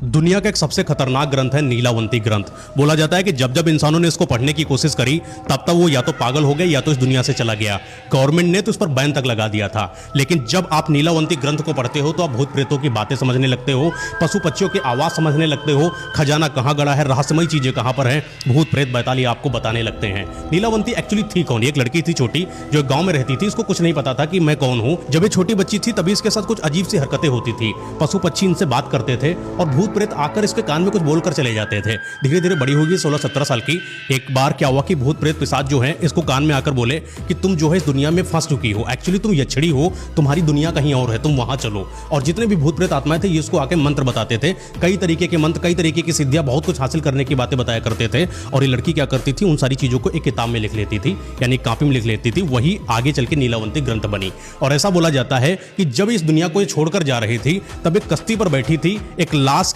दुनिया का एक सबसे खतरनाक ग्रंथ है नीलावंती ग्रंथ। बोला जाता है कि जब जब इंसानों ने इसको पढ़ने की कोशिश करी तब तब वो या तो पागल हो गए या तो इस दुनिया से चला गया। गवर्नमेंट ने तो इस पर बैन तक लगा दिया था। लेकिन जब आप नीलावंती ग्रंथ को पढ़ते हो तो आप भूत प्रेतों की बातें समझने लगते हो, पशु पक्षियों की आवाज समझने लगते हो, खजाना कहाँ गड़ा है, रहस्यमय चीजें कहाँ पर हैं, भूत प्रेत बैताली आपको बताने लगते हैं। नीलावंती एक्चुअली थी कौन? एक लड़की थी छोटी जो एक गांव में रहती थी। इसको कुछ नहीं पता था कि मैं कौन हूं। जब ये छोटी बच्ची थी तभी इसके साथ कुछ अजीब सी हरकतें होती थी। पशु पक्षी इनसे बात करते थे और भूत प्रेत आकर इसके कान में कुछ बोलकर चले जाते थे। धीरे धीरे बड़ी होगी 16-17 साल की। एक बार क्या हुआ कि भूत प्रेत पिशाच जो है इसको कान में आकर बोले कि तुम जो है इस दुनिया में फंस चुकी हो, एक्चुअली तुम यक्षिणी हो, तुम्हारी दुनिया कहीं और है, तुम वहां चलो। और जितने भी भूत प्रेत आत्माएं थे ये इसको आके मंत्र बताते थे, कई तरीके के मंत्र, कई तरीके की सिद्धियां, बहुत कुछ हासिल करने की बातें बताया करते थे। और ये लड़की क्या करती थी, उन सारी चीजों को एक किताब में लिख लेती थी, यानी कॉपी में लिख लेती थी। वही आगे चल के नीलावंती ग्रंथ बनी। और ऐसा बोला जाता है कि जब इस दुनिया को ये छोड़कर जा रही थी तब एक कश्ती पर बैठी थी, एक लाश